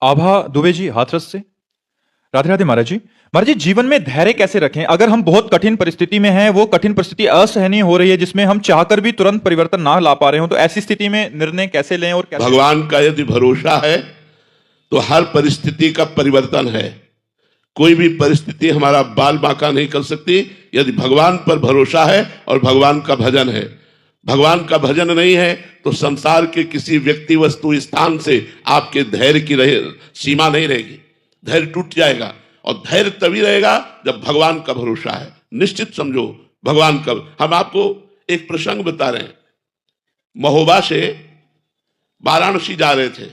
आभा दुबे जी हाथरस से। राधे राधे महाराज जी। महाराज जी, जीवन में धैर्य कैसे रखें अगर हम बहुत कठिन परिस्थिति में हैं, वो कठिन परिस्थिति असहनीय हो रही है जिसमें हम चाहकर भी तुरंत परिवर्तन ना ला पा रहे हो, तो ऐसी स्थिति में निर्णय कैसे लें और कैसे? भगवान का यदि भरोसा है तो हर परिस्थिति का परिवर्तन है। कोई भी परिस्थिति हमारा बाल बांका नहीं कर सकती यदि भगवान पर भरोसा है और भगवान का भजन है। भगवान का भजन नहीं है तो संसार के किसी व्यक्ति वस्तु स्थान से आपके धैर्य की सीमा नहीं रहेगी। धैर्य टूट जाएगा और धैर्य तभी रहेगा जब भगवान का भरोसा है। निश्चित समझो भगवान का। हम आपको एक प्रसंग बता रहे हैं। महोबा से वाराणसी जा रहे थे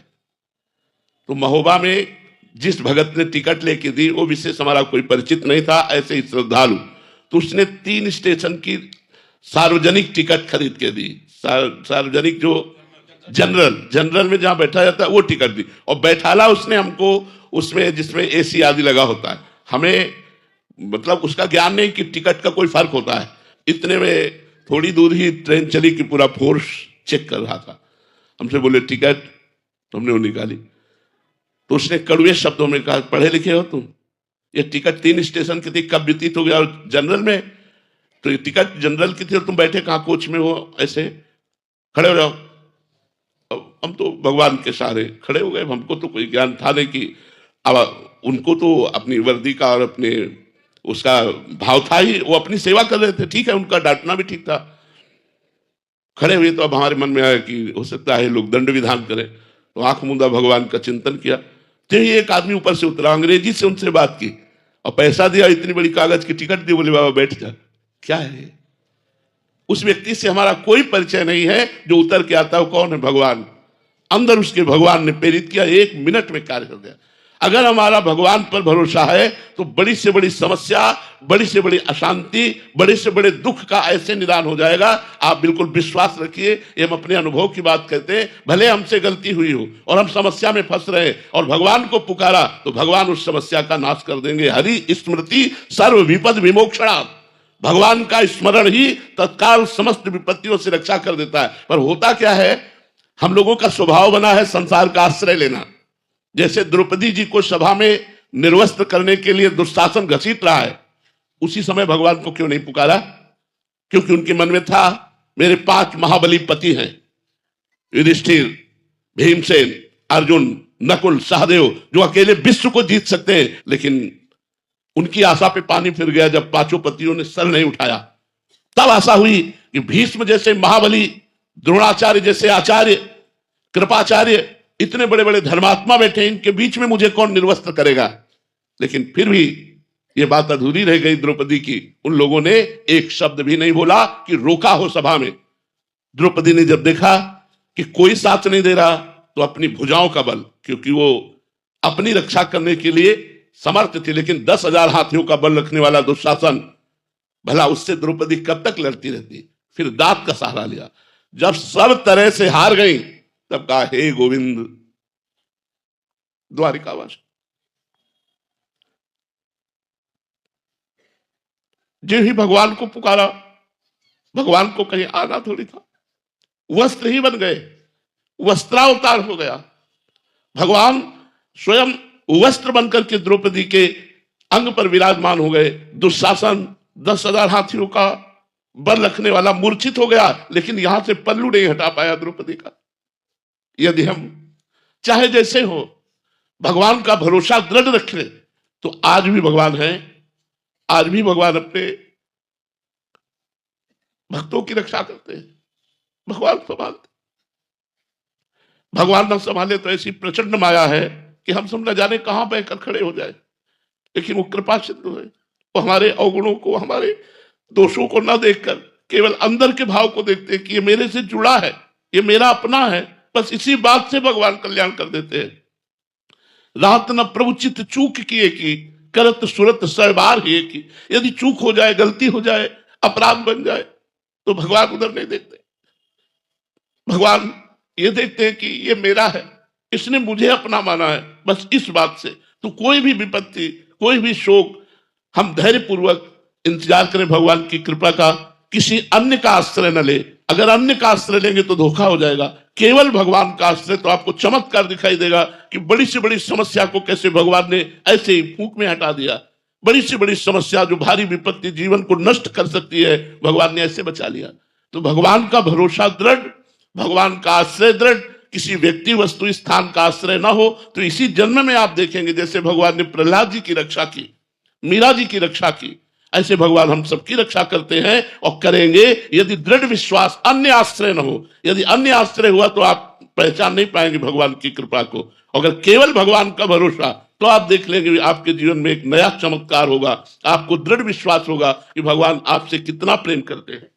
तो महोबा में जिस भगत ने टिकट लेके दी वो विशेष हमारा कोई परिचित नहीं था, ऐसे ही श्रद्धालु, तो उसने 3 स्टेशन की सार्वजनिक टिकट खरीद के दी। सार्वजनिक जो जनरल में जहां बैठा जाता है वो टिकट दी और बैठाला उसने हमको उसमें जिसमें एसी आदि लगा होता है। हमें मतलब उसका ज्ञान नहीं कि टिकट का कोई फर्क होता है। इतने में थोड़ी दूर ही ट्रेन चली कि पूरा फोर्स चेक कर रहा था। हमसे बोले टिकट, तो हमने वो निकाली तो उसने कड़वे शब्दों में कहा, पढ़े लिखे हो तुम? ये टिकट 3 स्टेशन की थी, कब व्यतीत हो गया जनरल में? तो ये टिकट जनरल की थी और तुम बैठे कहाँ कोच में हो? ऐसे खड़े हो जाओ। हम तो भगवान के सहारे खड़े हो गए। हमको तो कोई ज्ञान था नहीं कि अब उनको तो अपनी वर्दी का और अपने उसका भाव था ही, वो अपनी सेवा कर रहे थे। ठीक है, उनका डांटना भी ठीक था। खड़े हुए तो अब हमारे मन में आया कि हो सकता है लोग दंड विधान करें, तो आंख मूंदा भगवान का चिंतन किया। तो ये एक आदमी ऊपर से उतरा, अंग्रेजी से उनसे बात की और पैसा दिया, इतनी बड़ी कागज की टिकट दी, बोले बाबा बैठ जा। क्या है? उस व्यक्ति से हमारा कोई परिचय नहीं है, जो उतर के आता है कौन है? भगवान। अंदर उसके भगवान ने प्रेरित किया, 1 मिनट में कार्य कर दिया। अगर हमारा भगवान पर भरोसा है तो बड़ी से बड़ी समस्या, बड़ी से बड़ी अशांति, बड़े से बड़े दुख का ऐसे निदान हो जाएगा। आप बिल्कुल विश्वास रखिए, ये हम अपने अनुभव की बात कहते हैं। भले हमसे गलती हुई हो और हम समस्या में फंस रहे और भगवान को पुकारा तो भगवान उस समस्या का नाश कर देंगे। हरि स्मृति सर्व विपद विमोक्षणा। भगवान का स्मरण ही तत्काल समस्त विपत्तियों से रक्षा कर देता है। पर होता क्या है, हम लोगों का स्वभाव बना है संसार का आश्रय लेना। जैसे द्रौपदी जी को सभा में निर्वस्त्र करने के लिए दुशासन घसीट रहा है, उसी समय भगवान को क्यों नहीं पुकारा? क्योंकि उनके मन में था मेरे 5 महाबली पति हैं, युधिष्ठिर, भीमसेन, अर्जुन, नकुल, सहदेव, जो अकेले विश्व को जीत सकते हैं। लेकिन उनकी आशा पे पानी फिर गया जब 5 पतियों ने सर नहीं उठाया। तब आशा हुई कि भीष्म जैसे महाबली, द्रोणाचार्य जैसे आचार्य, कृपाचार्य, इतने बड़े बड़े धर्मात्मा बैठे, इनके बीच में मुझे कौन निर्वस्त्र करेगा? लेकिन फिर भी यह बात अधूरी रह गई द्रौपदी की। उन लोगों ने एक शब्द भी नहीं बोला कि रोका हो सभा में। द्रौपदी ने जब देखा कि कोई साथ नहीं दे रहा तो अपनी भुजाओं का बल, क्योंकि वो अपनी रक्षा करने के लिए समर्थ थी, लेकिन 10,000 हाथियों का बल रखने वाला दुशासन, भला उससे द्रौपदी कब तक लड़ती रहती? फिर दांत का सहारा लिया। जब सब तरह से हार गई तब कहा, हे गोविंद द्वारिकावास। जो ही भगवान को पुकारा, भगवान को कहीं आना थोड़ी था, वस्त्र ही बन गए, वस्त्रावतार हो गया। भगवान स्वयं वस्त्र बनकर के द्रौपदी के अंग पर विराजमान हो गए। दुशासन 10,000 हाथियों का बल रखने वाला मूर्छित हो गया, लेकिन यहां से पल्लू नहीं हटा पाया द्रौपदी का। यदि हम चाहे जैसे हो भगवान का भरोसा दृढ़ रखें तो आज भी भगवान है, आज भी भगवान अपने भक्तों की रक्षा करते हैं। भगवान संभालते। भगवान न संभाले तो ऐसी प्रचंड माया है कि हम सब न जाने कहां बहकर खड़े हो जाए। लेकिन वो कृपा सिंधु है, वो हमारे अवगुणों को, हमारे दोषों को न देखकर केवल अंदर के भाव को देखते हैं कि ये मेरे से जुड़ा है, ये मेरा अपना है। बस इसी बात से भगवान कल्याण कर देते हैं। रात न प्रभु चित चूक किए की, करत सुरत सरबार ही की। यदि चूक हो जाए, गलती हो जाए, अपराध बन जाए तो भगवान उधर नहीं देखते। भगवान ये देखते हैं कि ये मेरा है, इसने मुझे अपना माना है। बस इस बात से तो कोई भी विपत्ति, कोई भी शोक, हम धैर्य पूर्वक इंतजार करें भगवान की कृपा का। किसी अन्य का आश्रय न ले। अगर अन्य का आश्रय लेंगे तो धोखा हो जाएगा। केवल भगवान का आश्रय, तो आपको चमत्कार दिखाई देगा कि बड़ी से बड़ी समस्या को कैसे भगवान ने ऐसे ही फूंक में हटा दिया। बड़ी से बड़ी समस्या, जो भारी विपत्ति जीवन को नष्ट कर सकती है, भगवान ने ऐसे बचा लिया। तो भगवान का भरोसा दृढ़, भगवान का आश्रय दृढ़, किसी व्यक्ति वस्तु स्थान का आश्रय ना हो, तो इसी जन्म में आप देखेंगे जैसे भगवान ने प्रहलाद जी की रक्षा की, मीरा जी की रक्षा की, ऐसे भगवान हम सबकी रक्षा करते हैं और करेंगे। यदि दृढ़ विश्वास, अन्य आश्रय न हो, यदि अन्य आश्रय हुआ तो आप पहचान नहीं पाएंगे भगवान की कृपा को। अगर केवल भगवान का भरोसा, तो आप देख लेंगे आपके जीवन में एक नया चमत्कार होगा। आपको दृढ़ विश्वास होगा कि भगवान आपसे कितना प्रेम करते हैं।